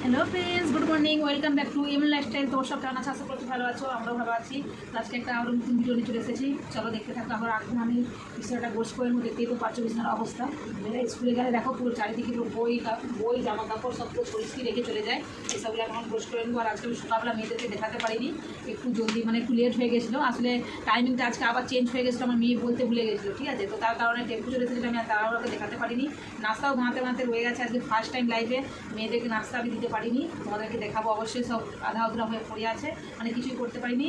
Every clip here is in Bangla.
Hello friends, good morning, welcome back to MN lifestyle. তোর সব কেমন আছে? আশা করছি ভালো আছো, আমরাও ভালো আছি। আজকে একটা আরও নতুন ভিডিও নিয়ে চলে এসেছি, চলো দেখতে থাকো। আবার এখন আমি বিছানাটা গোছ করে দেখতেই তো পাচ্ছ বিছানার অবস্থা। স্কুলে গেলে দেখো পুরো চারিদিকে পুরো বই জামা কাপড় সব পুরো পরিষ্কার রেখে চলে যায়। এসবগুলো এখন গোছ করে নেবো। আর আজকে আমি সকালবেলা মেয়েদেরকে দেখাতে পারিনি, একটু জলদি একটু লেট হয়ে গেছিলো। আসলে টাইমিংটা আজকে আবার চেঞ্জ হয়ে গেছিলো, আমার মেয়ে বলতে ভুলে গেছিলো, ঠিক আছে? তো তার কারণে টেম্পু চলে এসেছিলো, আমি আর তাড়াহুড়োকে দেখাতে পারিনি। নাস্তাও বানাতে রয়ে গেছে। আজকে ফার্স্ট টাইম লাইফে মেয়েদেরকে নাস্তা আমি দিতে পারিনি, তোমাদেরকে দেখাবো অবশ্যই। সব আধা আধুরা হয়ে পড়ে আছে, কিছুই করতে পারিনি।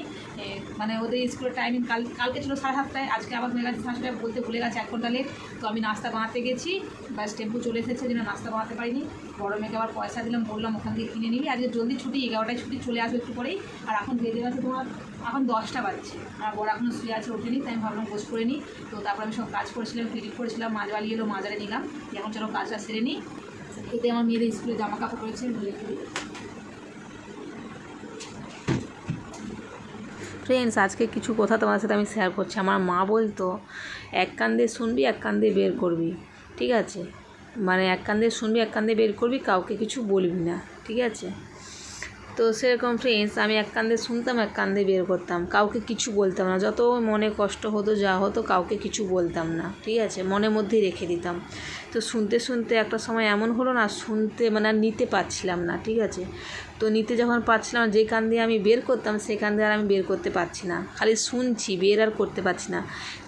ওদের স্কুলের টাইমিং কালকে ছিল 7:30, আজকে আবার হয়ে গেছে 7:30, বলতে ভুলে গেছে 1 ঘন্টা লেট। তো আমি নাস্তা বানাতে গেছি, বাস টেম্পু চলে এসেছে, যেন নাস্তা বানাতে পারিনি। বড় মেয়েকে আবার পয়সা দিলাম, বললাম ওখান থেকে কিনে নিবি। আজকে জলদি ছুটি, 11টায় ছুটি, চলে আসবে একটু পরেই। আর এখন বেজে গেছে তোমার, এখন 10টা বাজছে, আর বড় এখনও শুয়ে আছে, ওঠেনি। তাই আমি ভাবলাম গোছ করে নিই। তো তারপর আমি সব কাজ করেছিলাম, ফিটিং করেছিলাম, মাছ বালিয়ে এলো, মাজারে নিলাম। এখন চলো কাজটা সেরে নিই। এতে আমার মেয়েদের স্কুলে জামা কাপড় রয়েছে। ফ্রেন্ডস, আজকে কিছু কথা তোমার সাথে আমি শেয়ার করছি। আমার মা বলতো, এক কান দিয়ে শুনবি, এক কান দিয়ে বের করবি, ঠিক আছে? এক কান দিয়ে শুনবি, এক কান দিয়ে বের করবি, কাউকে কিছু বলবি না, ঠিক আছে? তো সেরকম ফ্রেন্ডস, আমি এক কান দিয়ে শুনতাম, এক কান দিয়ে বের করতাম, কাউকে কিছু বলতাম না। যত মনে কষ্ট হতো, যা হতো, কাউকে কিছু বলতাম না, ঠিক আছে? মনের মধ্যেই রেখে দিতাম। তো শুনতে শুনতে একটা সময় এমন হলো না, শুনতে আর নিতে পারছিলাম না, ঠিক আছে? তো নিতে যখন পারছিলাম, যে কান দিয়ে আমি বের করতাম, সেই কান দিয়ে আর আমি বের করতে পারছি না, খালি শুনছি, বের আর করতে পারছি না।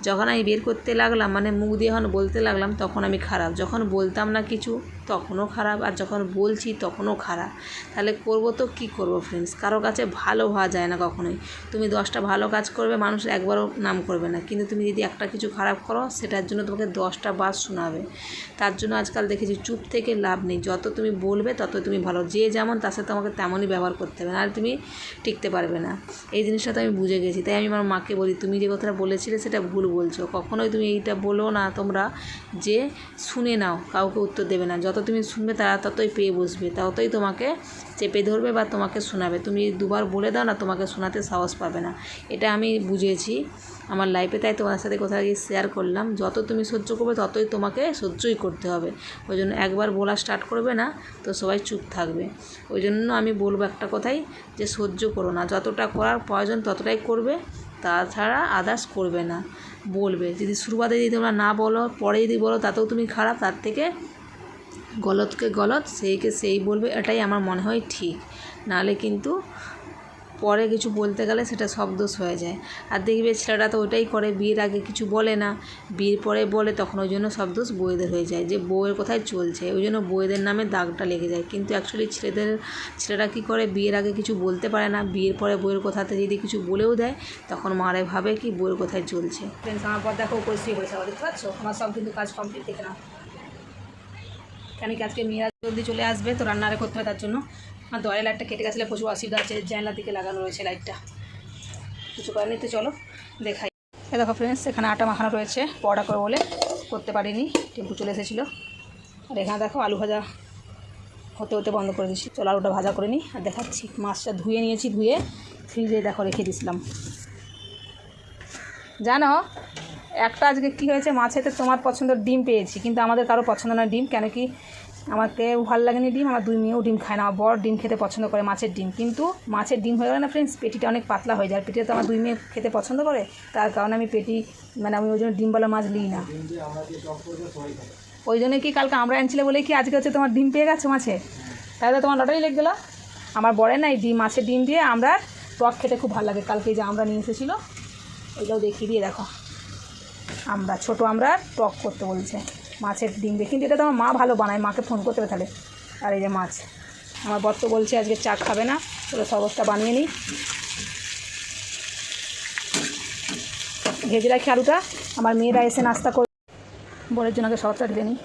যখন আমি বের করতে লাগলাম, মুখ দিয়ে যখন বলতে লাগলাম, তখন আমি খারাপ। যখন বলতাম না কিছু, তখনও খারাপ, আর যখন বলছি তখনও খারাপ। তাহলে করবো তো কী করবো ফ্রেন্ডস? কারো কাছে ভালো হওয়া যায় না কখনোই। তুমি 10টা ভালো কাজ করবে, মানুষ একবারও নাম করবে না, কিন্তু তুমি যদি একটা কিছু খারাপ করো, সেটার জন্য তোমাকে 10টা বাস শোনাবে। তার জন্য আজকাল দেখেছি, চুপ থেকে লাভ নেই। যত তুমি বলবে, তত তুমি ভালো। যে যেমন, তার সাথে তোমাকে তেমনই ব্যবহার করতে হবে, আর তুমি টিকতে পারবে না। এই জিনিসটা তো আমি বুঝে গেছি। তাই আমি আমার মাকে বলি, তুমি যে কথাটা বলেছিলে সেটা ভুল বলছো। কখনোই তুমি এইটা বলো না তোমরা যে শুনে নাও, কাউকে উত্তর দেবে না। যত তুমি শুনবে, তারা ততই পেয়ে বসবে, ততই তোমাকে চেপে ধরবে বা তোমাকে শোনাবে। তুমি দুবার বলে দাও না, তোমাকে শোনাতে সাহস পাবে না। এটা আমি বুঝেছি আমার লাইফে, তাই তোমার সাথে কোথাও গিয়ে শেয়ার করলাম। যত তুমি সহ্য করবে, ততই তোমাকে সহ্যই করতে হবে। ওই জন্য একবার বলা স্টার্ট করবে না, তো সবাই চুপ থাকবে। ওই জন্য আমি বলবো একটা কথাই, যে সহ্য করো না, যতটা করার প্রয়োজন ততটাই করবে, তাছাড়া আদার্স করবে না। বলবে, যদি শুরুবাতে যদি তোমরা না বলো, পরে যদি বলো, তাতেও তুমি খারাপ। তার থেকে গলতকে গলত, সেইকে সেই বলবে, এটাই আমার মনে হয় ঠিক। নাহলে কিন্তু পরে কিছু বলতে গেলে সেটা সব দোষ হয়ে যায়। আর দেখবে ছেলেরা তো ওইটাই করে, বিয়ের আগে কিছু বলে না, বিয়ের পরে বলে, তখন ওই জন্য সব দোষ বউয়েদের হয়ে যায়, যে বউয়ের কথাই চলছে, ওই জন্য বউয়েদের নামে দাগটা লেগে যায়। কিন্তু অ্যাকচুয়ালি ছেলেরা কী করে, বিয়ের আগে কিছু বলতে পারে না, বিয়ের পরে বউয়ের কথাতে যদি কিছু বলেও দেয়, তখন মারে ভাবে কি বউয়ের কথাই চলছে। ফ্রেন্ডস, আমার পর দেখো পরিস্থিতি হয়েছে, দেখতে পাচ্ছ? আমার সব কিন্তু কাজ কমপ্লিট, দেখে না কেন কি আজকে মেয়েরা জলদি চলে আসবে, তো রান্নারে করতে হবে। তার জন্য আমার দয়ার লাইটটা কেটে গেছিলো, প্রচুর অসুবিধা আছে। জানলার দিকে লাগানো রয়েছে লাইটটা, কিছু করে নিতে, চলো দেখাই। দেখো ফ্রেন্ডস, এখানে আটা মাখানো রয়েছে, পরোটা করে বলে করতে পারিনি, টেম্পু চলে এসেছিলো। আর এখানে দেখো আলু ভাজা হতে বন্ধ করে দিচ্ছি। চলো আলুটা ভাজা করে নিই আর দেখাচ্ছি। মাছটা ধুয়ে নিয়েছি, ধুয়ে ফ্রিজে দেখো রেখে দিয়েছিলাম। জানো একটা আজকে কী হয়েছে, মাছেতে তোমার পছন্দের ডিম পেয়েছি, কিন্তু আমাদের কারো পছন্দ নয় ডিম। কেন কি, আমাকে ভালো লাগেনি ডিম, আমার 2 মেয়েও ডিম খায় না। আমার বড় ডিম খেতে পছন্দ করে, মাছের ডিম। কিন্তু মাছের ডিম হয়ে গেলে না ফ্রেন্ডস, পেটিটা অনেক পাতলা হয়ে যায়। পেটিটা তো আমার 2 মেয়ে খেতে পছন্দ করে, তার কারণে আমি আমি ওই জন্য ডিমওয়ালা মাছ নিই না। ওই জন্য কি কালকে আমরা আনছিলে বলে কি আজকে হচ্ছে তোমার ডিম পেয়ে গেছো মাছে, তাহলে তোমার লটারি লেগে গেলো। আমার বরের না এই মাছের ডিম দিয়ে আমরা টক খেতে খুব ভালো লাগে। কালকে যে আমরা নিয়ে এসেছিলো, এটাও দেখিয়ে দিয়ে দেখো, আমরা ছোটো আমরা টক করতে বলছে মাছের ডিম দিয়ে। কিন্তু এটা তো আমার মা ভালো বানায়, মাকে ফোন করতে হবে তাহলে। আর এই যে মাছ, আমার বর তো বলছে আজকে চা খাবে না, তো সবটা বানিয়ে নিই। ভেজে রাখি আলুটা, আমার মেয়েরা এসে নাস্তা করে, বরের জন্য আগে সবটা ঢেলে নিই।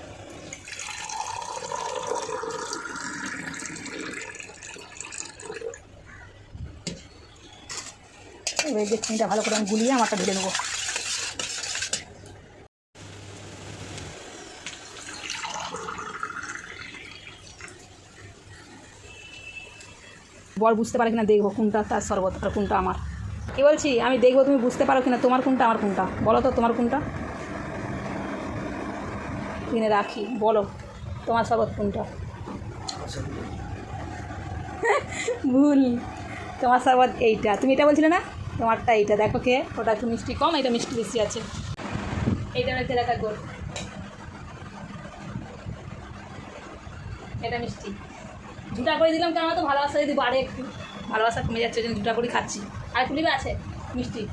এবার যে চিনিটা ভালো করে আমি গুলিয়ে আমারটা ঢেলে নেবো। বর বুঝতে পারে কিনা দেখবো, কোনটা তার শরবত আর কোনটা আমার। কী বলছি, আমি দেখবো তুমি বুঝতে পারো কিনা, তোমার কোনটা আমার কোনটা, বলো তো তোমার কোনটা। কিনে রাখি, বলো তোমার শরবত কোনটা। ভুল, তোমার শরবত এইটা, তুমি এটা বলছিলে না, তোমারটা এইটা। দেখো কে, ওটা একটু মিষ্টি কম, এটা মিষ্টি বেশি আছে। এইটা রেখে দেখা গোল, এটা মিষ্টি। দুটা করে দিলাম কারণ আমার তো ভালোবাসা যদি বাড়ে একটু, ভালোবাসা কমে যাচ্ছে ওই জন্য দুটা করে খাচ্ছি। আর কুলিবে আছে মিষ্টি,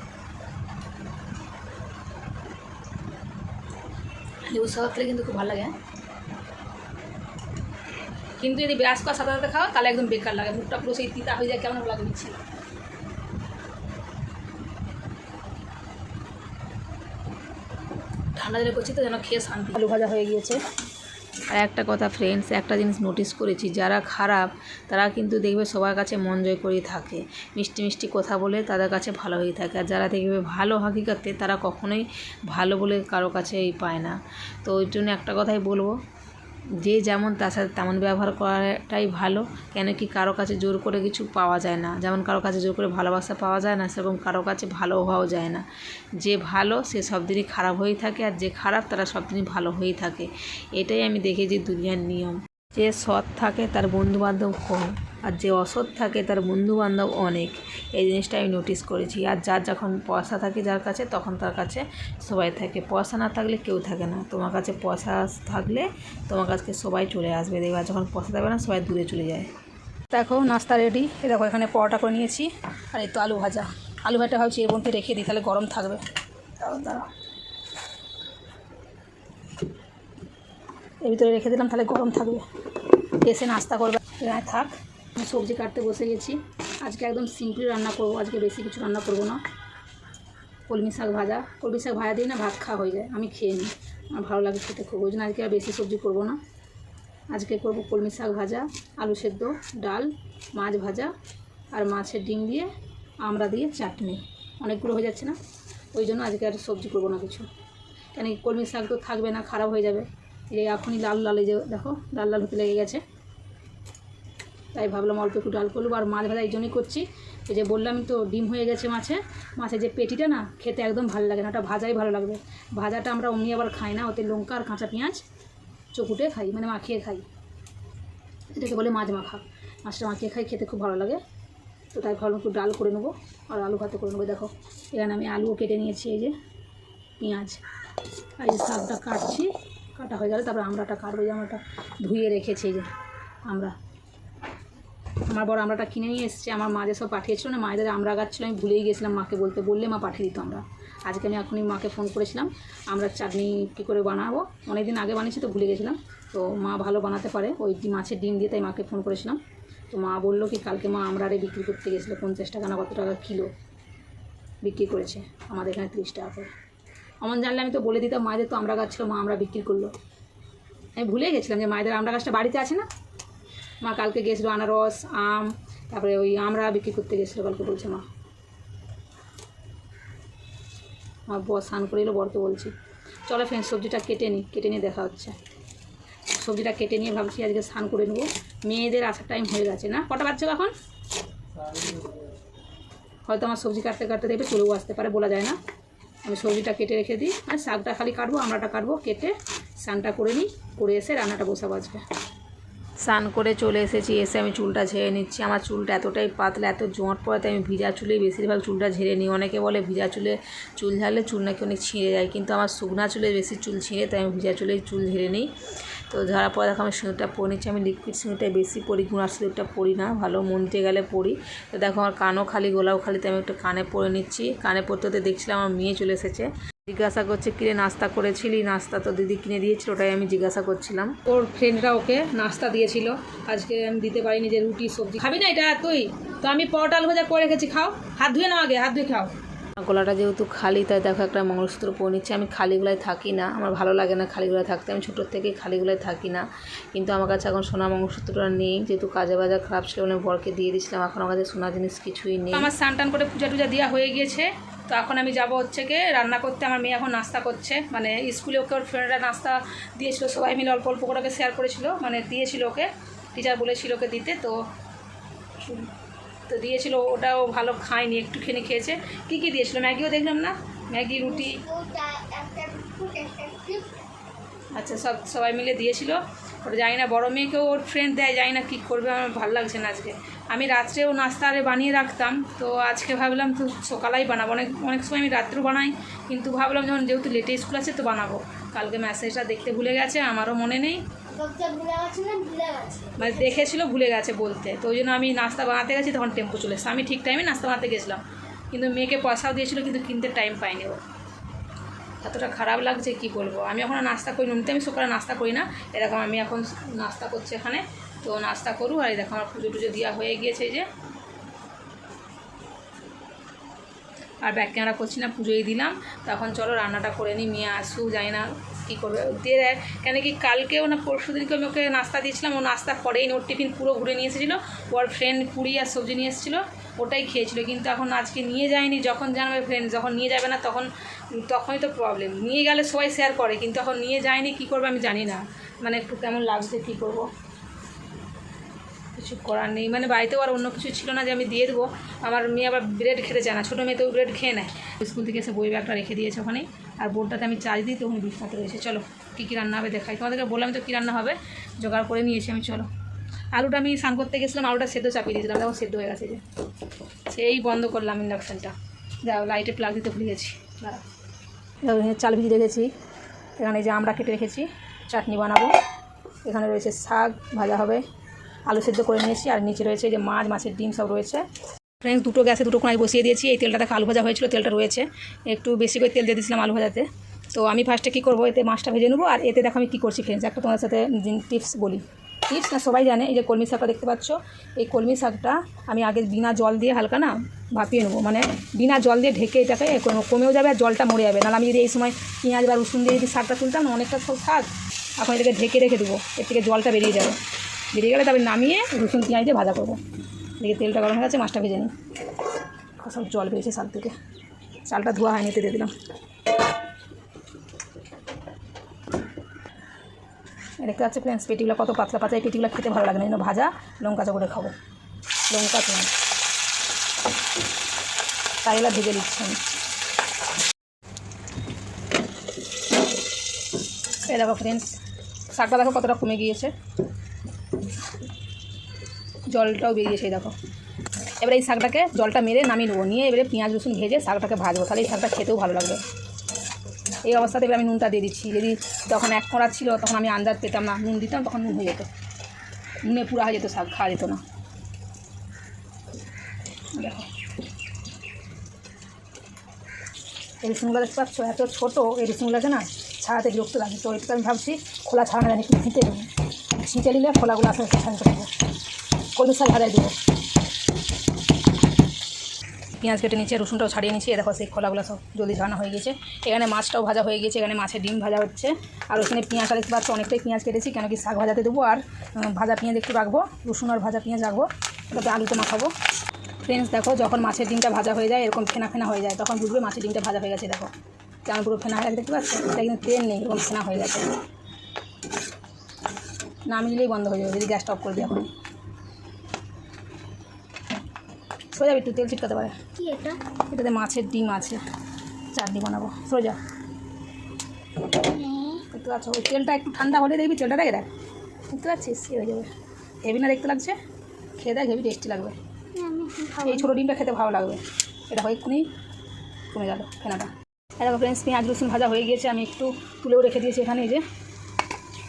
লেবু শরবত খেলে কিন্তু খুব ভালো লাগে। কিন্তু যদি ব্রাশ করার সাথে সাথে খাও তাহলে একদম বেকার লাগে, মুখটা পুরো সেই তিতা হয়ে যায়, কেমন লাগে দিচ্ছি। ঠান্ডা দিলে করছি তো যেন খেয়ে শান্তি। আলু ভাজা হয়ে গিয়েছে। আর একটা কথা ফ্রেন্ডস, একটা জিনিস নোটিস করেছি, যারা খারাপ তারা কিন্তু দেখবে সবার কাছে মন জয় করেই থাকে, মিষ্টি মিষ্টি কথা বলে তাদের কাছে ভালো হয়ে থাকে। আর যারা দেখবে ভালো হাকিকাতে তারা কখনোই ভালো বলে কারো কাছেই পায় না। তো ওই জন্য একটা কথাই বলবো, যে যেমন তার সাথে তেমন ব্যবহার করাটাই ভালো। কেন কি কারো কাছে জোর করে কিছু পাওয়া যায় না, যেমন কারো কাছে জোর করে ভালোবাসা পাওয়া যায় না, সেরকম কারো কাছে ভালো হওয়াও যায় না। যে ভালো সে সব দিনই খারাপ হয়েই থাকে, আর যে খারাপ তারা সব দিনই ভালো হয়েই থাকে। এটাই আমি দেখেছি দুনিয়ার নিয়ম। যে সৎ থাকে তার বন্ধুবান্ধব কম, আর যে অসৎ থাকে তার বন্ধুবান্ধব অনেক। এই জিনিসটা আমি নোটিস করেছি। আর যার যখন পয়সা থাকে যার কাছে, তখন তার কাছে সবাই থাকে। পয়সা না থাকলে কেউ থাকে না। তোমার কাছে পয়সা থাকলে তোমার কাছে সবাই চলে আসবে, দেখবা যখন পয়সা থাকবে না সবাই দূরে চলে যায়। দেখো নাস্তা রেডি, এ দেখো এখানে পরোটা করে নিয়েছি, আর এই তো আলু ভাজা। আলু ভাজাটা ভাবছি এর মধ্যে রেখে দিই, তাহলে গরম থাকবে। দাঁড়াও, এর ভিতরে রেখে দিলাম, তাহলে গরম থাকবে, এসে নাস্তা করবে। হ্যাঁ থাক, আমি সবজি কাটতে বসে গেছি। আজকে একদম সিম্পল রান্না করবো, আজকে বেশি কিছু রান্না করবো না। কলমি শাক ভাজা, কলমি শাক ভাজা দিয়ে না ভাত খাওয়া হয়ে যায়, আমি খেয়ে নিই, আমার ভালো লাগে খেতে খুব, ওই জন্য আজকে আর বেশি সবজি করবো না। আজকে করব কলমি শাক ভাজা, আলু সেদ্ধ, ডাল, মাছ ভাজা, আর মাছের ডিম দিয়ে আমড়া দিয়ে চাটনি। অনেকগুলো হয়ে যাচ্ছে না, ওই জন্য আজকে আর সবজি করবো না কিছু। কেন কি কলমি শাক তো থাকবে না, খারাপ হয়ে যাবে। এই এখনই লাল লাল, এই যে দেখো লাল লাল হতে লেগে গেছে, তাই ভাবলাম অল্প একটু ডাল করবো। আর মাছ ভাজা এই জন্যই করছি, এই যে বললামই তো ডিম হয়ে গেছে মাছের যে পেটিটা না খেতে একদম ভালো লাগে না, ওটা ভাজাই ভালো লাগবে। ভাজাটা আমরা অমনি আবার খাই না, ওতে লঙ্কা আর কাঁচা পেঁয়াজ চকুটে খাই, মানে মাখিয়ে খাই, এটাকে বলে মাছ মাখা। মাছটা মাখিয়ে খাই, খেতে খুব ভালো লাগে। তো তাই ভালো একটু ডাল করে নেবো আর আলু ভাতে করে নেবো। দেখো এখানে আমি আলুও কেটে নিয়েছি, এই যে পেঁয়াজ, আর এই শাকটা কাটছি, কাটা হয়ে গেলে তারপর আমড়াটা কাটবো। যে আমড়াটা ধুয়ে রেখেছি, এই যে আমার বড় আমড়াটা কিনে নিয়ে এসেছে, আমার মা যে সব পাঠিয়েছিল না, মায়েদের আমড়া গাছ ছিল, আমি ভুলেই গেছিলাম মাকে বলতে, বললে মা পাঠিয়ে দিত আমরা। আজকে আমি এখনই মাকে ফোন করেছিলাম, আমরা চাটনি কী করে বানাবো, অনেক দিন আগে বানিয়েছি তো ভুলে গেছিলাম। তো মা ভালো বানাতে পারে ওই মাছের ডিম দিয়ে, তাই মাকে ফোন করেছিলাম। তো মা বললো কি কালকে মা আমড়ারে বিক্রি করতে গেছিলো, 50 টাকা না কত টাকা কিলো বিক্রি করেছে, আমাদের এখানে 30 টাকা করে। এমন জানলে আমি তো বলে দিতাম, মায়েদের তো আমড়া গাছ ছিল, মা আমরা বিক্রি করলো। আমি ভুলে গেছিলাম যে মায়েদের আমড়া গাছটা বাড়িতে আছে না। মা কালকে গেছিলো আনারস, আম, তারপরে ওই আমড়া বিক্রি করতে গেছিলো কালকে, বলছে মা। আমার বর স্নান করে এলো, বরকে বলছি চলো ফ্রেন্ড সবজিটা কেটে নিয়ে দেখা হচ্ছে। সবজিটা কেটে নিয়ে ভাবছি আজকে স্নান করে নেবো, মেয়েদের আসার টাইম হয়ে গেছে না, কটা বাজছে এখন? হয়তো আমার সবজি কাটতে কাটতে দেখবে চলেও আসতে পারে, বলা যায় না। আমি সবজিটা কেটে রেখে দিই, আর শাকটা খালি কাটবো, আমড়াটা কাটবো, কেটে স্নানটা করে নিই, করে এসে রান্নাটা বসাবো আজকে। স্নান করে চলে এসেছি, এসে আমি চুলটা ঝেড়ে নিচ্ছি। আমার চুলটা এতটাই পাতলা, এত জোঁট পড়াতে আমি ভিজা চুলেই বেশিরভাগ চুলটা ঝেড়ে নিই। অনেকে বলে ভিজা চুলে চুল ঝাড়লে চুল নাকি অনেক ছিঁড়ে যায়, কিন্তু আমার শুকনা চুলে বেশি চুল ছিঁড়ে, তাই আমি ভিজা চুলেই চুল ঝেড়ে নিই। তো ঝাড়ার পর দেখো আমি সিঁদুরটা পরে নিচ্ছি। আমি লিকুইড সিঁদুরটাই বেশি পরি, গুঁড়ার সিঁদুরটা পরি না, ভালো মন্দিরে গেলে পরি। তো দেখো আমার কানও খালি, গলাও খালি, তো আমি একটু কানে পরে নিচ্ছি। কানে পরতে হতে দেখছিলাম আমার মেয়ে চলে এসেছে, জিজ্ঞাসা করছে কিরে নাস্তা করেছিলি? নাস্তা তো দিদি কিনে দিয়েছিল, ওটাই আমি জিজ্ঞাসা করছিলাম। ওর ফ্রেন্ডরা ওকে নাস্তা দিয়েছিল, আজকে আমি দিতে পারিনি, যে রুটি সবজি খাবি না এটা তুই, তো আমি পরোটা আলু ভাজা করে রেখেছি, খাও, হাত ধুয়ে নাও আগে, হাত ধুয়ে খাও। গলাটা যেহেতু খালি, তাই দেখো একটা মঙ্গলসূত্র পরে নিচ্ছি। আমি খালি গলায় থাকি না, আমার ভালো লাগে না খালি গলায় থাকতে, আমি ছোটোর থেকে খালি গলায় থাকি না। কিন্তু আমার কাছে এখন সোনা মঙ্গলসূত্রটা নেই, যেহেতু কাজে বাজার খারাপ ছিল বলে বরকে দিয়ে দিয়েছিলাম, এখন আমার কাছে সোনা জিনিস কিছুই নেই। আমার স্নান টান করে পূজা টুজা দেওয়া হয়ে গিয়েছে, তো এখন আমি যাব হচ্ছে কি রান্না করতে। আমার মেয়ে এখন নাস্তা করছে, মানে স্কুলে ওকে ওর ফ্রেন্ডরা নাস্তা দিয়েছিল, সবাই মিলে অল্প অল্প করে ওকে শেয়ার করেছিল, মানে দিয়েছিল ওকে, টিচার বলেছিল ওকে দিতে, তো দিয়েছিল। ওটাও ভালো খায়নি, একটুখানি খেয়েছে। কী কী দিয়েছিল? ম্যাগিও দেখলাম না, ম্যাগি, রুটি, আচ্ছা সবাই মিলে দিয়েছিল। ওটা জানি না, বড়ো মেয়েকেও ওর ফ্রেন্ড দেয়, জানি না কী করবে, আমার ভালো লাগছে না আজকে। আমি রাত্রেও নাস্তা আরে বানিয়ে রাখতাম, তো আজকে ভাবলাম তো সকালেই বানাবো। অনেক অনেক সময় আমি রাত্রেও বানাই, কিন্তু ভাবলাম যখন যেহেতু লেটে স্কুল আছে তো বানাবো। কালকে মেসেজটা দেখতে ভুলে গেছে, আমারও মনে নেই, মানে দেখেছিল ভুলে গেছে বলতে, তো ওই জন্য আমি নাস্তা বানাতে গেছি, তখন টেম্পো চলে এসেছে। আমি ঠিক টাইমে নাস্তা বানাতে গেছিলাম, কিন্তু মেয়েকে পয়সাও দিয়েছিল, কিন্তু কিনতে টাইম পাইনি। ও এতটা খারাপ লাগছে কি বলবো। আমি এখন নাস্তা করি, এমনিতে আমি সকালে নাস্তা করি না, এরকম আমি এখন নাস্তা করছি এখানে, তো নাস্তা করুক। আর এরকম আমার পুজো টুজো দেওয়া হয়ে গিয়েছে, এই যে। আর ব্যাক ক্যামেরা করছি না, পুজোই দিলাম। তখন চলো রান্নাটা করে নিই, মেয়ে আসুক, জানি না কী করবে দিয়ে দেয়। কেন কি কালকেও না পরশু দিনকে আমি ওকে নাস্তা দিয়েছিলাম, ও নাস্তা করেই ওর টিফিন পুরো ঘুরে নিয়ে এসেছিলো। ওর ফ্রেন্ড পুরি আর সবজি নিয়ে এসেছিলো, ওটাই খেয়েছিল। কিন্তু এখন আজকে নিয়ে যায়নি, যখন জানবে ফ্রেন্ড যখন নিয়ে যাবে না তখনই তো প্রবলেম। নিয়ে গেলে সবাই শেয়ার করে, কিন্তু এখন নিয়ে যায়নি, কী করবে আমি জানি না, মানে একটু কেমন লাগছে, কী করবো, কিছু করার নেই। মানে বাড়িতেও আর অন্য কিছু ছিল না যে আমি দিয়ে দেবো। আমার মেয়ে আবার ব্রেড খেতে চায় না, ছোটো মেয়ে তো ব্রেড খেয়ে নেয়। স্কুল থেকে এসে বই ব্যাগটা রেখে দিয়েছে ওখানে, আর বোর্ডটাতে আমি চার্জ দিই, তখন বিছনাতে রয়েছে। চলো কী কী রান্না হবে দেখাই তোমাদেরকে, বললাম তো কী রান্না হবে, জোগাড় করে নিয়েছি আমি। চলো, আলুটা আমি স্নান করতে গেছিলাম, আলুটা সেদ্ধ চাপিয়ে দিয়েছিলাম, দেখো সেদ্ধ হয়ে গেছে, যে সেই বন্ধ করলাম ইন্ডাকশানটা। যাও, লাইটে প্লাগ দিতে ভুলে গেছি। চাল ভিজিয়ে রেখেছি, এখানে যে আমরা কেটে রেখেছি, চাটনি বানাবো। এখানে রয়েছে শাক ভাজা হবে, আলু সেদ্ধ করে নিয়েছি, আর নিচে রয়েছে যে মাছের ডিম সব রয়েছে। ফ্রেন্ডস, দুটো গ্যাসে দুটো কড়াই বসিয়ে দিয়েছি। এই তেলটাতে আলু ভাজা হয়েছিল, তেলটা রয়েছে, একটু বেশি করে তেল দিয়ে দিয়েছিলাম আলু ভাজাতে। তো আমি ফার্স্টে কী করবো, এতে মাছটা ভেজে নেবো। আর এতে দেখো আমি কী করছি ফ্রেন্ডস, একটা তোমার সাথে টিপস বলি। টিপস না সবাই জানে, এই যে কলমি শাকটা দেখতে পাচ্ছ, এই কলমি শাকটা আমি আগে বিনা জল দিয়ে হালকা না ভাপিয়ে নেবো, মানে বিনা জল দিয়ে ঢেকে এটাকে কমেও যাবে আর জলটা মরে যাবে। নাহলে আমি যদি এই সময় পেঁয়াজ বা রসুন দিয়ে যদি শাকটা তুলতাম না, অনেকটা সব শাক, এখন এটাকে ঢেকে রেখে দেবো, এর থেকে জলটা বেরিয়ে যাবে। বেরিয়ে গেলে তারপরে নামিয়ে রসুন পেঁয়াজ দিয়ে ভাজা করবো। দেখে তেলটা গরম হয়ে গেছে, মাছটা ভেজে নিই। সব জল বেরিয়েছে শাক থেকে, চালটা ধোয়া হয়নি, দিয়ে দিলাম। দেখতে পাচ্ছি ফ্রেন্ডস, পেটিগুলো কত পাতলা পাতলা, এই পেটিগুলো খেতে ভালো লাগে না, যেন ভাজা লঙ্কা করে খাবো, লঙ্কা পেঁয়াজ, তাই এগুলো ভেজে দিচ্ছি আমি। এই দেখো ফ্রেন্ডস, শাকটা দেখো কতটা কমে গিয়েছে, জলটাও বেরিয়েছে, দেখো। এবারে এই শাকটাকে জলটা মেরে নামিয়ে নেবো, নিয়ে এবারে পেঁয়াজ রসুন ভেজে শাকটাকে ভাজবো, তাহলে এই শাকটা খেতেও ভালো লাগবে। এই অবস্থাতে এবার আমি নুনটা দিয়ে দিচ্ছি। যদি তখন এক কড়া ছিল, তখন আমি আন্দাজ পেতাম না, নুন দিতাম, তখন নুন হয়ে যেত, নুনে পুরা হয়ে যেত, শাক খাওয়া যেত না। দেখো এই রসুনগুলো দেখতে পাচ্ছ, এত ছোটো, এই রসুনগুলোকে না ছাড়াতে বিরক্ত লাগে, তো এটা আমি ভাবছি খোলা ছাড়ানো জানি, একটু ছিঁচে দেবো, ছিঁচে নিলে খোলাগুলো আসলে ছাড়াতে দেবো, কলমি শাক ভাজাই দেবো। পেঁয়াজ কেটে নিচে, রসুনটাও ছাড়িয়ে নিচ্ছি, দেখো সেই খোলাগুলো সব জলদি ঝাড়ানো হয়ে গেছে। এখানে মাছটাও ভাজা হয়ে গেছে, এখানে মাছের ডিম ভাজা হচ্ছে। আর ওখানে পেঁয়াজটা দেখতে পাচ্ছ, অনেকটাই পেঁয়াজ কেটেছি, কেন কি শাক ভাজাতে দেবো, আর ভাজা পেঁয়াজ একটু রাখবো, রসুন আর ভাজা পেঁয়াজ রাখবো, তাতে আলুতে মাখাবো। ফ্রেন্ডস দেখো, যখন মাছের ডিমটা ভাজা হয়ে যায়, এরকম ফেনা ফেনা হয়ে যায়, তখন বুঝবে মাছের ডিমটা ভাজা হয়ে গেছে। দেখো কেমন পুরো ফেনা হয়ে গেছে, দেখতে পাচ্ছ, এটা কিন্তু তেল নেই, এরকম ফেনা হয়ে গেছে, না মিললেই বন্ধ হয়ে যাবে যদি গ্যাসটা অফ করে দিই। এখন সরে যাবে, একটু তেল ছিটকাতে পারে। কি এটা? এটাতে মাছের ডিম আছে, চাটনি বানাবো, সরে যা। দেখতে পাচ্ছ, ওই তেলটা একটু ঠান্ডা হলে দেখবি তেলটা রেখে দেখ, দেখতে পাচ্ছিস, হয়ে যাবে। হেভি না দেখতে লাগছে? খেয়ে দেখ, হেভি টেস্টি লাগবে। এই ছোটো ডিমটা খেতে ভালো লাগবে। এটা হয় এক্ষুনি কমে গেল ফেনাটা। দেখো ফ্রেন্ডস, পেঁয়াজ রসুন ভাজা হয়ে গিয়েছে, আমি একটু তুলেও রেখে দিয়েছি এখানে, এই যে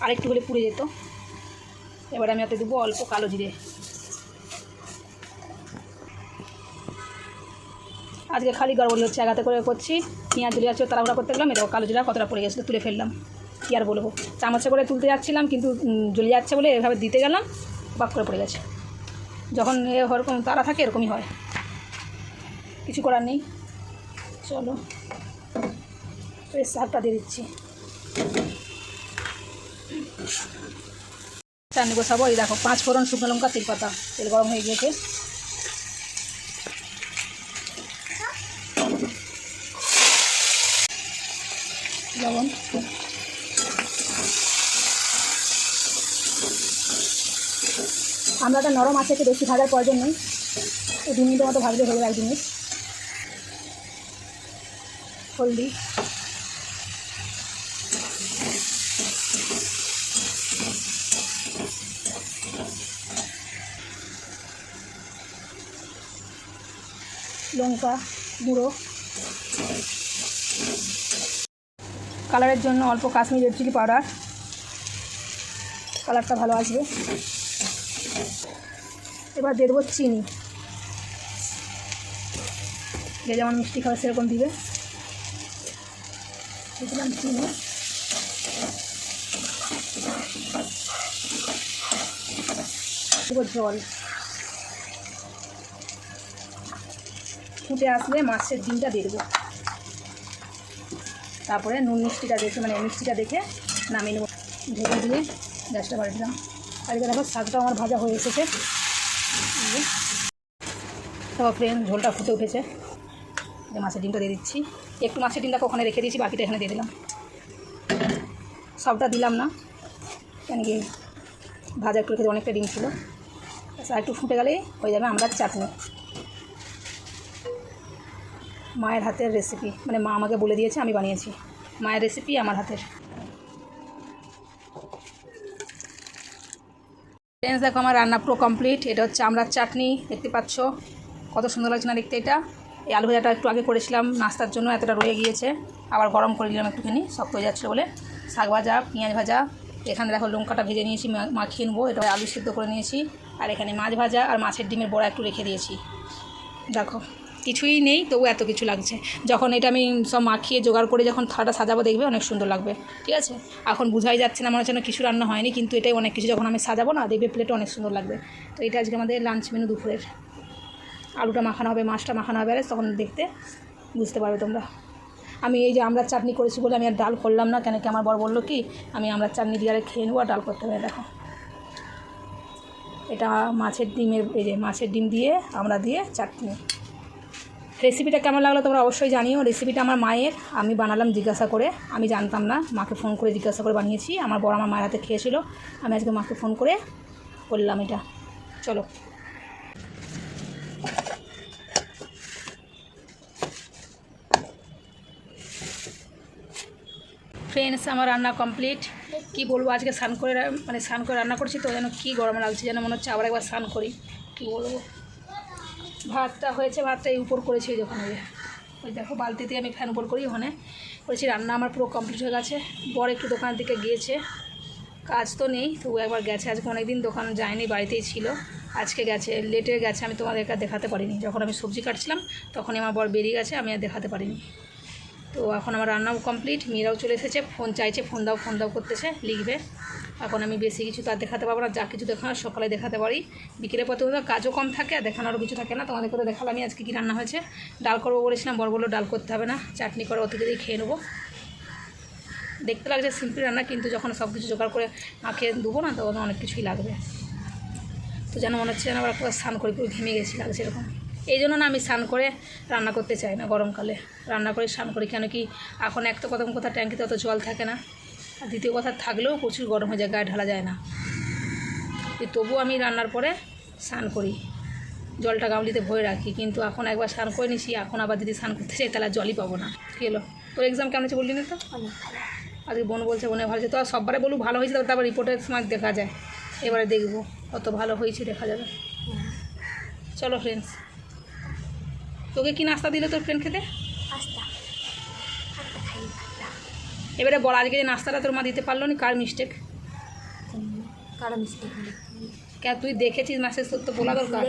আরেকটু হলে পুড়ে যেত। এবারে আমি ওতে দেবো অল্প কালো জিরে। আজকে খালি গড়বড়ি হচ্ছে, এগাতে করে করছি, পেঁয়াজ জলে যাচ্ছে, তাড়াহুড়া করতে গেলাম, এটাও কালো জিরা কতটা পড়ে গেছিলো, তুলে ফেললাম। কী আর বলবো, চামচে করে তুলতে যাচ্ছিলাম, কিন্তু জ্বলে যাচ্ছে বলে এভাবে দিতে গেলাম, বাক করে পড়ে গেছে। যখন এরকম তাড়া থাকে এরকমই হয়, কিছু করার নেই। চলো এই শাকটা দিয়ে দিচ্ছি, চাটনি বসাবো। এই দেখো 5 ফোড়ন, শুকনো লঙ্কা, তেজপাতা, তেল গরম হয়ে গিয়েছে। লবণ, আমরাটা নরম আছে, একটু বেশি ভাজার প্রয়োজন নেই, 2 মিনিটের মতো ভাজলে হয়ে যায়। 1 মিনিট। হলদি, লঙ্কা গুঁড়ো, কালারের জন্য অল্প কাশ্মীরি রেড চিলি পাউডার, কালারটা ভালো আসবে। এবার দিয়ে দেবো চিনি, যে যেমন মিষ্টি খাবে সেরকম দিবে। দিলাম চিনি, দেবো জল, ফুটে আসলে মাছের ডিমটা দিয়ে দেবো। তারপরে নুন মিষ্টিটা দেখে মিষ্টিটা দেখে নামিয়ে নেবো। ঢেকে দিয়ে গ্যাসটা বাড়িয়ে দিলাম। আর এবার দেখো শাকটা আমার ভাজা হয়ে এসেছে। তারপর ফ্রেন্ড ঝোলটা ফুটে উঠেছে, যে মাছের ডিমটা দিয়ে দিচ্ছি। একটু মাছের ডিমটাকে ওখানে রেখে দিয়েছি, বাকিটা এখানে দিয়ে দিলাম। সবটা দিলাম না, কেন কি ভাজা একটু রেখে অনেকটা ডিম ছিল। আর একটু ফুটে গেলেই হয়ে যাবে আমড়ার চাটনি। মায়ের হাতের রেসিপি, মা আমাকে বলে দিয়েছে, আমি বানিয়েছি। মায়ের রেসিপি আমার হাতের। ফ্রেন্ডস দেখো আমার রান্না পুরো কমপ্লিট। এটা হচ্ছে আমড়ার চাটনি, দেখতে পাচ্ছ কত সুন্দর লাগছে না দেখতে। এটা এই আলু ভাজাটা একটু আগে করেছিলাম নাস্তার জন্য, এতটা রয়ে গিয়েছে, আবার গরম করে দিলাম একটুখানি, শক্ত হয়ে যাচ্ছিলো বলে। শাক ভাজা, পেঁয়াজ ভাজা, এখানে দেখো লঙ্কাটা ভেজে নিয়েছি, মাখিয়ে নেবো। এটা আলু সিদ্ধ করে নিয়েছি। আর এখানে মাছ ভাজা আর মাছের ডিমের বড়া একটু রেখে দিয়েছি। দেখো কিছুই নেই, তবু এত কিছু লাগছে। যখন এটা আমি সব মাখিয়ে জোগাড় করে যখন থালাটা সাজাবো দেখবে অনেক সুন্দর লাগবে, ঠিক আছে। এখন বোঝাই যাচ্ছে না মনে হচ্ছে না কিছু রান্না হয়নি, কিন্তু এটাই অনেক কিছু। যখন আমি সাজাবো না দেখবে প্লেটে অনেক সুন্দর লাগবে। তো এটা আজকে আমাদের লাঞ্চ মেনু দুপুরের। আলুটা মাখানো হবে, মাছটা মাখানো হবে, তখন দেখতে বুঝতে পারবে তোমরা। আমি এই যে আমড়ার চাটনি করেছি বলে আমি আর ডাল করলাম না, কেন কি আমার বর বললো কি আমি আমড়ার চাটনি দিয়ে আর খেয়ে নেবো, আর ডাল করতে হবে। দেখো এটা মাছের ডিমের, এই যে মাছের ডিম দিয়ে আমড়া দিয়ে চাটনি। রেসিপিটা কেমন লাগলো তোমরা অবশ্যই জানিও। রেসিপিটা আমার মায়ের, আমি বানালাম জিজ্ঞাসা করে, আমি জানতাম না, মাকে ফোন করে জিজ্ঞাসা করে বানিয়েছি। আমার বড় আমার মায়ের হাতে খেয়েছিল, আমি আজকে মাকে ফোন করে করলাম এটা। চলো ফ্রেন্ডস, আমার রান্না কমপ্লিট। কি বলবো, আজকে স্নান করে রান্না করছি তো যেন কি গরম লাগছে, যেন মনে হচ্ছে আবার একবার স্নান করি। কী বলবো, ভাতটা হয়েছে, ভাতটা এই উপর করেছি যখন ওই দেখো বালতিতে আমি ফ্যান উপর করি, ওখানে করেছি। রান্না আমার পুরো কমপ্লিট হয়ে গেছে। বর একটু দোকানের দিকে গিয়েছে, কাজ তো নেই, তবু একবার গেছে। আজকে অনেকদিন দোকান যায়নি, বাড়িতেই ছিল, আজকে গেছে, লেটে গেছে। আমি তোমাদেরকে দেখাতে পারিনি, যখন আমি সবজি কাটছিলাম তখনই আমার বর বেরিয়ে গেছে, আমি আর দেখাতে পারিনি। তো এখন আমার রান্নাও কমপ্লিট, মেয়েরাও চলে এসেছে, ফোন চাইছে, ফোন দাও করতেছে, লিখবে। এখন আমি বেশি কিছু তার দেখাতে পারবো না, যা কিছু দেখানোর সকালে দেখাতে পারি। বিকেলের পথে কাজও কম থাকে আর দেখানোরও কিছু থাকে না। তোমাদেরকে তো দেখালাম আমি আজকে কী রান্না হয়েছে। ডাল করবো বলেছিলাম, বর বললো ডাল করতে হবে না, চাটনি করে অতিথি দিয়ে খেয়ে নেবো। দেখতে লাগছে সিম্পল রান্না, কিন্তু যখন সব কিছু জোগাড় করে মাখে দেবো না, তখন অনেক কিছুই লাগবে। তো যেন মনে হচ্ছে যেন আবার একবার স্নান করে পুরো ঘেমে গেছি, লাগছে এরকম। এই জন্য না আমি স্নান করে রান্না করতে চাই না, গরমকালে রান্না করে স্নান করি। কেন কি এখন এক তো প্রথম কথা ট্যাঙ্কিতে অত জল থাকে না, আর দ্বিতীয় কথা থাকলেও প্রচুর গরম হয়ে যায়, গায়ে ঢালা যায় না। তবুও আমি রান্নার পরে স্নান করি, জলটা গামলিতে ভরে রাখি। কিন্তু এখন একবার স্নান করে নিছি, এখন আবার যদি স্নান করতে চাই তাহলে জলই পাবো না। কী হলো তোর এক্সাম কেমন হচ্ছে বললি না তো? আজকে বোন বলছে বোনে ভালো হয়েছে। তো আর সববারে বলুক ভালো হয়েছে, তারপর রিপোর্টের সময় দেখা যায়। এবারে দেখবো কত ভালো হয়েছে, দেখা যাবে। চলো ফ্রেন্ডস, তোকে কি নাস্তা দিল তোর ফ্রেন্ড খেতে? এবারে বল, আজকে যে নাস্তাটা তোর মা দিতে পারলো না, কার মিস্টেক? কারো মিস্টেক নেই। কেন তুই দেখেছিস মেসেজ, তোর তো বলা দরকার।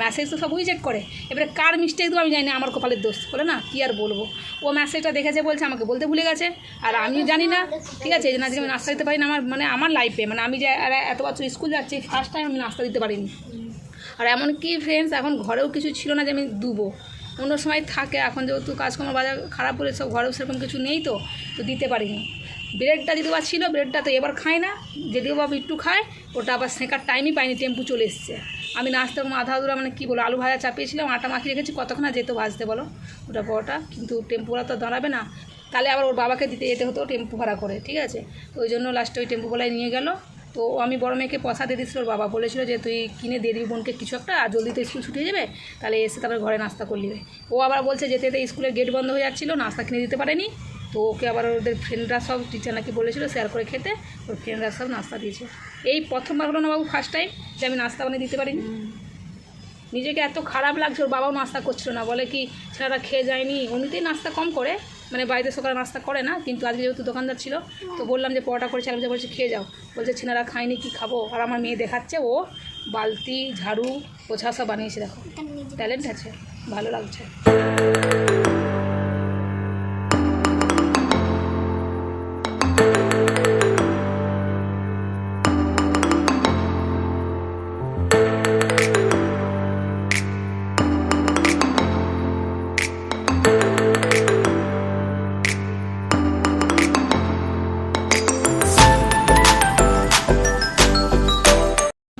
মেসেজ তো সবই চেক করে, এবারে কার মিস্টেক তো আমি জানি না, আমার কপালের দোষ বলে না, কি আর বলবো। ও মেসেজটা দেখেছে বলছে, আমাকে বলতে ভুলে গেছে, আর আমিও জানি না, ঠিক আছে। এই জন্য আজকে আমি নাস্তা দিতে পারি না। আমার লাইফে আমি যে এত বছর স্কুল যাচ্ছি, ফার্স্ট টাইম আমি নাস্তা দিতে পারিনি। আর এমনকি ফ্রেন্ডস এখন ঘরেও কিছু ছিল না যে আমি দেবো, অন্য সময় থাকে। এখন যেহেতু কাজকর্ম বাজার খারাপ করে সব, ঘরেও সেরকম কিছু নেই, তো দিতে পারিনি। ব্রেডটা দিতে পারছিল, ব্রেডটা তো এবার খাই না, যদিও বাবা একটু খায়, ওটা আবার শেখার টাইমই পাইনি, টেম্পু চলে এসছে। আমি নাস্তা আধা আধুরা কি বলো, আলু ভাজা চাপিয়েছিলাম, আটা মাখিয়ে রেখেছি, কতক্ষণ যেত ভাজতে বলো ওটা বড়টা, কিন্তু টেম্পুওয়ালা তো দাঁড়াবে না, তাহলে আবার ওর বাবাকে দিতে যেতে হতো টেম্পু ভাড়া করে, ঠিক আছে। তো ওই জন্য লাস্টে ওই টেম্পুওয়ালায় নিয়ে গেল। তো আমি বড় মেয়েকে পয়সা দিয়ে দিচ্ছিল, ওর বাবা বলেছিল যে তুই কিনে দিয়ে দিবি বোনকে কিছু একটা, আর জলদি তো স্কুল ছুটে যাবে, তাহলে এসে তারপরে ঘরে নাস্তা করলিবে। ও আবার বলছে যেতে যেতে স্কুলের গেট বন্ধ হয়ে যাচ্ছিলো, নাস্তা কিনে দিতে পারেনি। তো ওকে আবার ওদের ফ্রেন্ডরা সব, টিচার নাকি বলেছিল শেয়ার করে খেতে, ওর ফ্রেন্ডরা সব নাস্তা দিয়েছে। এই প্রথমবার হলো না বাবু, ফার্স্ট টাইম যে আমি নাস্তা বানিয়ে দিতে পারিনি। নিজেকে এত খারাপ লাগছে, ওর বাবাও নাস্তা করছিল না, বলে কি ছেলেরা খেয়ে যায়নি, এমনিতেই নাস্তা কম করে, মানে বাড়িতে সকালে নাস্তা করে না, কিন্তু আজকে যেহেতু দোকানদার ছিল তো বললাম যে পরোটা করে চালাতে, বলছে খেয়ে যাও, বলছে ছেলেরা খায়নি কি খাবো, আর আমার মেয়ে দেখাচ্ছে ও বালতি ঝাড়ু পোছা সব বানিয়েছে, দেখো ট্যালেন্ট আছে, ভালো লাগছে।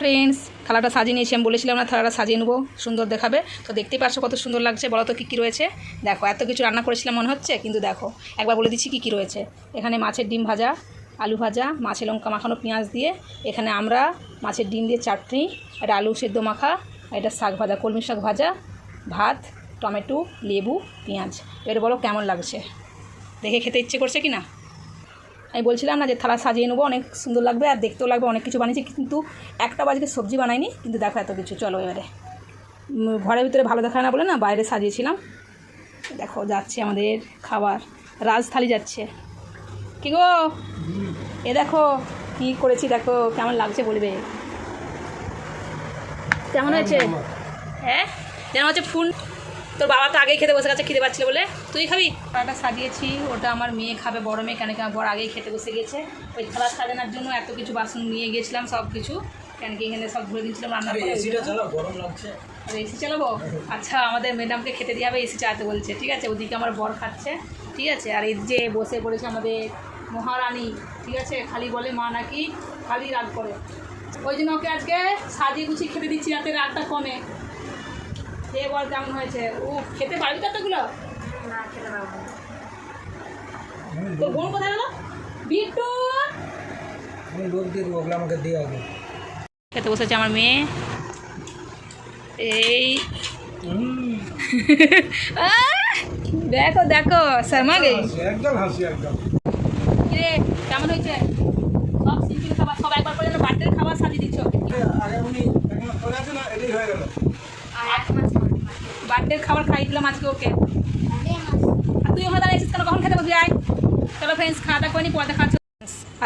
ফ্রেন্ডস, থালাটা সাজিয়ে নিয়েছি, আমি বলেছিলাম না থালাটা সাজিয়ে নেবো, সুন্দর দেখাবে, তো দেখতেই পাচ্ছ কত সুন্দর লাগছে। বলো তো কী কী রয়েছে, দেখো এত কিছু রান্না করেছিলাম মনে হচ্ছে, কিন্তু দেখো একবার বলে দিচ্ছি কী কী রয়েছে। এখানে মাছের ডিম ভাজা, আলু ভাজা, মাছের লঙ্কা মাখানো পেঁয়াজ দিয়ে, এখানে আমরা মাছের ডিম দিয়ে চাটনি, এটা আলু সেদ্ধ মাখা, এটা শাক ভাজা, কলমি শাক ভাজা, ভাত, টমেটো, লেবু, পেঁয়াজ। এবার বলো কেমন লাগছে, দেখে খেতে ইচ্ছে করছে কি না? আমি বলছিলাম না যে থালা সাজিয়ে নেবো, অনেক সুন্দর লাগবে আর দেখতেও লাগবে, অনেক কিছু বানিয়েছি, কিন্তু একটা বাজকে সবজি বানাইনি, কিন্তু দেখো এত কিছু। চলো এবারে, ঘরের ভিতরে ভালো দেখায় না বলে না বাইরে সাজিয়েছিলাম। দেখো যাচ্ছে আমাদের খাবার, রাজ থালি যাচ্ছে। কী গো, এ দেখো কী করেছি, দেখো কেমন লাগছে বলবে, কেমন হয়েছে? হ্যাঁ যেন হচ্ছে ফুল। তোর বাবা তো আগেই খেতে বসে গেছে, খিদে পাচ্ছিল বলে, তুই খাবি? থালাটা সাজিয়েছি, ওটা আমার মেয়ে খাবে, বড় মেয়ে, কেন কি আমার বড় আগেই খেতে বসে গেছে। ওই থালা সাজানোর জন্য এত কিছু বাসন নিয়ে গেছিলাম, সব কিছু কেন কি এখানে সব ধরে দিয়েছিলাম রান্না করে। এসিটা চালাও, গরম লাগছে। এসি চালাবো? আচ্ছা, আমাদের ম্যাডামকে খেতে দিয়ে হবে, এসি চালাতে বলছে, ঠিক আছে। ওদিকে আমার বর খাচ্ছে, ঠিক আছে। আর এই যে বসে পড়েছে আমাদের মহারানী, ঠিক আছে, খালি বলে মা নাকি খালি রাগ করে, ওই জন্য ওকে আজকে সাজিয়ে গুছিয়ে খেতে দিচ্ছি যাতে রাগটা কমে। খেয়ে বল কেমন হয়েছে। ও খেতে পারবি কতগুলো? না খেতে পারবো না। তোর বোন কোথায় গেল? বিট্টু, আমি লোক দিয়ে দেবো, ওগুলো আমাকে দিয়ে আগে। খেতে বসেছে আমার মেয়ে, এই দেখো দেখো শর্মা গে একদম হাসি, একদম। কিরে কেমন হয়েছে? সব সিম্পল খাবার, সব একবার করে বার্থডের খাবার সাজিয়ে দিচ্ছ। আগে উনি এখন চলে আসে না, এটাই হয়ে গেল। বার্থডের খাবার খাই দিলাম আজকে ওকে। আর তুই ওখানে দাঁড়িয়েছিস কেন? কখন খেতে বসবি? আয়। চলো ফ্রেন্ডস, খাওয়া দাওয়া করিনি, পরে খাচ্ছ।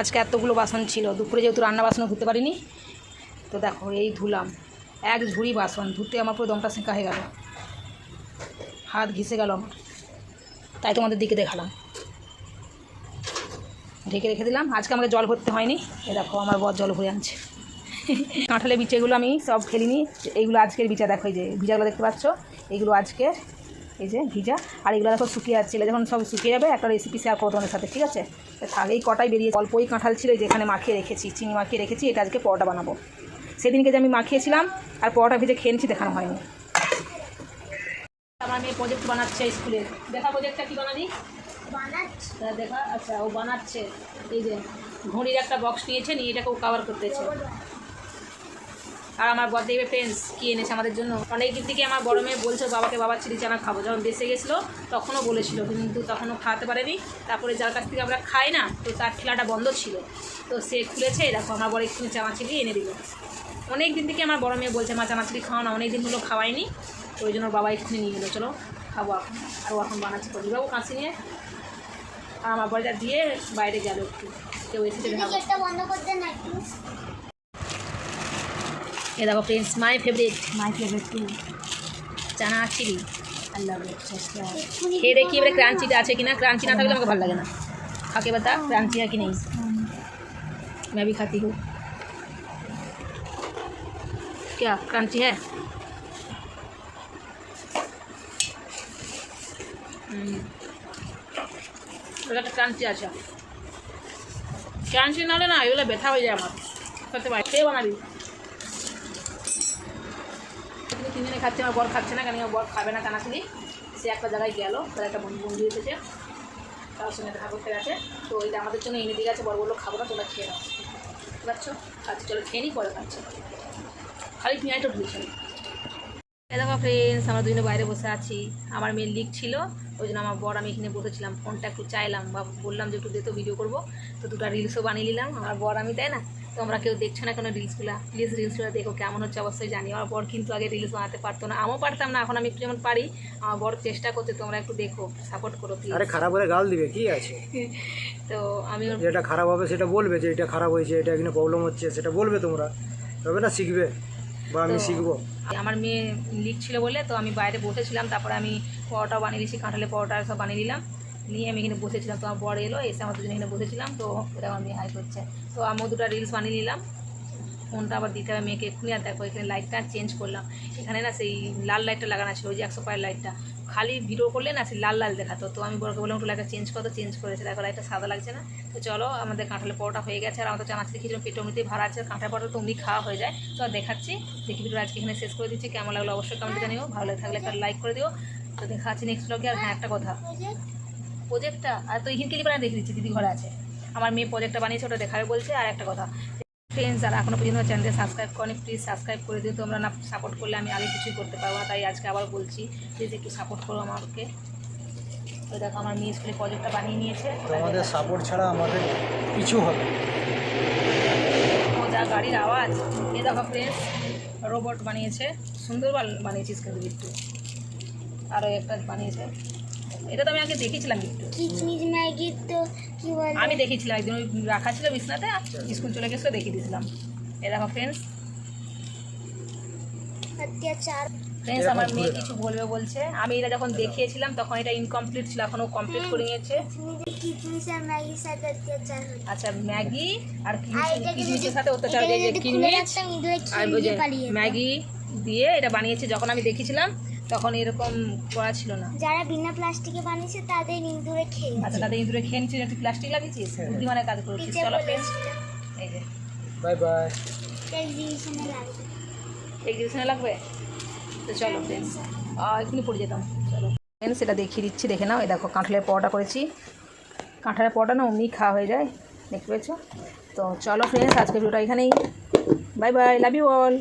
আজকে এতগুলো বাসন ছিল, দুপুরে যেহেতু রান্না বাসনও ধুতে পারিনি, তো দেখো এই ধুলাম, এক ঝুড়ি বাসন ধুতে আমার পুরো দমটা সেঁকা হয়ে গেল, হাত ঘিসে গেল আমার, তাই তোমাদের দিকে দেখালাম, ঢেকে রেখে দিলাম। আজকে আমাকে জল ভরতে হয়নি, এ দেখো আমার বর জল ভরে আনছে। কাঁঠালের বিচেগুলো আমি সব ফেলিনি, এইগুলো আজকের বিচা, দেখো এই যে ভিজাগুলো দেখতে পাচ্ছ, এইগুলো আজকে এই যে ভিজা, আর এগুলো দেখো শুকিয়ে যাচ্ছে, যখন সব শুকিয়ে যাবে একটা রেসিপি শেয়ার করবো তোমাদের সাথে, ঠিক আছে। এই কটাই বেরিয়ে অল্পই কাঁঠাল ছিল, যেখানে মাখিয়ে রেখেছি, চিনি মাখিয়ে রেখেছি, এটা আজকে পরোটা বানাবো। সেদিনকে যে আমি মাখিয়েছিলাম আর পরোটা ভেজে খেয়ে নিচ্ছি, দেখানো হয়নি। আমার মেয়ে প্রজেক্ট বানাচ্ছে স্কুলে, দেখা প্রজেক্টটা কী বানালি? দেখা, আচ্ছা ও বানাচ্ছে, এই যে ঘড়ির একটা বক্স নিয়েছে, নিয়ে এটাকে ও কভার করতেছে। আর আমার বর দেখবে ফ্রেন্ডস কী এনেছে আমাদের জন্য। অনেক দিন থেকে আমার বড় মেয়ে বলছে বাবাকে, বাবা চিলি চানা খাবো, যখন দেশে গেছিলো তখনও বলেছিল, কিন্তু তখনও খাওয়াতে পারেনি। তারপরে যার কাছ থেকে আমরা খাই না, তো তার ঠেলাটা বন্ধ ছিল, তো সে খুলেছে, দেখো আমার বড় একটু চানাচিলি এনে দিল। অনেক দিন থেকে আমার বড় মেয়ে বলছে মা চানাচিলি খাওয়া না, অনেক দিন হলো খাওয়াইনি, তো ওই জন্য বাবা এক্ষুনি নিয়ে গেলো, চলো খাবো এখন। আর ও এখন বানাচ্ছে, প্রদীপবাবু কাঁচি নিয়ে, আর আমার বড়টা দিয়ে বাইরে গেল একটু, কেউ এসে বন্ধ করতে না। এ দেখো friends, my favourite two chana chilli, আল্লাহ খেয়ে দেখি এবারে ক্রাঞ্চিটা আছে কিনা। ক্রাঞ্চি না থাকলে আমাকে ভালো লাগে না। খাকে বাতা ক্রাঞ্চি है कि नहीं? मैं भी खाती हूँ। क्या क्रांची है? ক্রাঞ্চি আছে, ক্রাঞ্চি নাহলে না এগুলো ব্যথা হয়ে যায় আমার, খেতে পারি। খেয়ে বানাবি? তিনজনে খাচ্ছে, আমার বর খাচ্ছে না, কেন আমার বর খাবে না চানাচুরি, সে একটা জায়গায় গেল, তার একটা বন্ধু এসেছে, তার সঙ্গে দেখা করতে গেছে, তো এটা আমাদের জন্য এনে দিয়ে গেছে। বর বললো খাবো না, তোমরা খেয়ে নাও, বুঝতে পারছো? খাচ্ছি, চলো খেয়ে নিই, পরে খাচ্ছে, খালি পেঁয়াজটা ঢুকছে। এই দেখো ফ্রেন্ডস, আমরা দুজনে বাইরে বসে আছি, আমার মেয়ে লিক ছিল, ওই জন্য আমার বর আমি এখানে বসেছিলাম, ফোনটা একটু চাইলাম বা বললাম যে একটু দে তো ভিডিও করবো, তো দুটো রিলসও বানিয়ে নিলাম, আমার বর আমি, তাই না? তোমরা কেউ দেখছো না কোনো রিলসগুলো, প্লিজ রিলসগুলো দেখো, কেমন হচ্ছে অবশ্যই জানি। আমার বর কিন্তু আগে রিলস বানাতে পারতো না, আমিও পারতাম না, এখন আমি একটু যেমন পারি, আমার বর চেষ্টা করছে, তোমরা একটু দেখো, সাপোর্ট করো প্লিজ। আরে খারাপ হলে গাল দিবে কি আছে, তো আমি ওর যেটা খারাপ হবে সেটা বলবে, যে এটা খারাপ হয়েছে, এটা এখানে প্রবলেম হচ্ছে সেটা বলবে তোমরা, তবে না শিখবে বা আমি শিখবো। আমার মেয়ে লিখছিল বলে তো আমি বাইরে বসেছিলাম, তারপরে আমি পরোটা বানিয়ে দিয়েছি, কাঁঠালের পরোটা সব বানিয়ে দিলাম, নিয়ে আমি এখানে বসেছিলাম, তো আমার বর এলো, এসে আমার দুজনে এখানে বসেছিলাম, তো ওটা আমার মেয়ে হাই করছে। তো আমিও দুটো রিলস বানিয়ে নিলাম, ফোনটা আবার দিতে হবে মেয়েকে এক্ষুনি। আর দেখো এখানে লাইটটা চেঞ্জ করলাম, এখানে না সেই লাল লাইটটা লাগানো ছিল, ওই যে 100 লাইটটা, খালি ভিডিও করলে না সেই লাল লাল দেখাতো, তো আমি বড়কে বললাম একটু লাইটটা চেঞ্জ করো, চেঞ্জ করেছে, দেখো লাইটটা সাদা লাগছে না। তো চলো আমাদের কাঁঠালের পরোটা হয়ে গেছে, আর আমাদের চানাচুরি খেয়েছিলাম, পেট এমনিতেই ভাড়া আছে, কাঁঠালের পরোটা তো অমনি খাওয়া হয়ে যায়। তো দেখাচ্ছি, দেখি ভিডিও আজকে এখানে শেষ করে দিচ্ছি, কেমন লাগলো অবশ্যই কমেন্টে জানিও, ভালো লাগে থাকলে একটা লাইক করে দিও। তো দেখাচ্ছি নেক্সট ব্লগে। আর হ্যাঁ একটা কথা, প্রজেক্টটা আর তো এইখানকে বানিয়ে দেখে দিচ্ছি, দিদি ঘরে আছে, আমার মেয়ে প্রজেক্টটা বানিয়েছে, ওটা দেখাবে বলছে। আর একটা কথা ফ্রেন্ডস, যারা এখনও পর্যন্ত চ্যানেলকে সাবস্ক্রাইব করেনি প্লিজ সাবস্ক্রাইব করে দিও, তোমরা না সাপোর্ট করলে আমি আগে কিছুই করতে পারবো না, তাই আজকে আবার বলছি প্লিজ একটু সাপোর্ট করো আমাকে। তো দেখো আমার মেয়ে স্কুলে প্রজেক্টটা বানিয়ে নিয়েছে, তোমাদের সাপোর্ট ছাড়া আমাদের কিছু হবে না। ও যা গাড়ির আওয়াজ। এ দেখো ফ্রেন্ডস রোবট বানিয়েছে, সুন্দর বানিয়েছিস কিন্তু একটু, আরও একটা বানিয়েছে, এটা তো আমি আগে দেখেছিলাম একটু, কিচমিচ ম্যাগি তো কি বলে আমি দেখেছিলাম একদিন, ওই রাখা ছিল বিছনাতে, স্কুল চলে গেছিলো দেখিয়ে দিয়েছিলাম। এ দেখো ফ্রেন্ডস, অত্যাচার। ফ্রেন্ডস আমার মেয়ে কিছু বলবে বলছে, আমি এটা যখন দেখিয়েছিলাম তখন এটা ইনকমপ্লিট ছিল, এখনও কমপ্লিট করে নিয়েছে। কিচমিচ আর ম্যাগির সাথে অত্যাচার হচ্ছে। আচ্ছা ম্যাগি আর আর এটাকে কিচমিচের সাথে অত্যাচার, এটাকে এই যে যদি খুলে কিচমিচ রাখতাম, ইঁদুরে আর খেয়ে ওই যে নিয়ে পালিয়ে যেত। ম্যাগি দিয়ে এটা বানিয়েছে, যখন আমি দেখেছিলাম তখন এরকম করা ছিল না। যারা বিনা প্লাস্টিকে বানিয়েছে তাদের ইঁদুরে খেয়ে আচ্ছা তাদের ইঁদুরে খেয়ে নিচ্ছিস, একটু প্লাস্টিক লাগিয়েছিস, বুদ্ধিমানের কাজ করেছিস। পিঠে চলো ফ্রেন্ডস, বলেছিল এই যে বাই বাই। এক্সিবিশনে লাগবে। এক্সিবিশনে লাগবে, তো চলো ফ্রেন্ডস, এক্ষুনি পড়ে যেতাম। চলো ফ্রেন্ডস এটা দেখিয়ে দিচ্ছি, দেখে নাও। এই দেখো কাঁঠালের পরোটা করেছি, কাঁঠালের পরোটা না অমনি খাওয়া হয়ে যায়, দেখতে পেয়েছো। তো চলো ফ্রেন্ডস আজকে ভিডিওটা এখানেই, bye bye, love you all.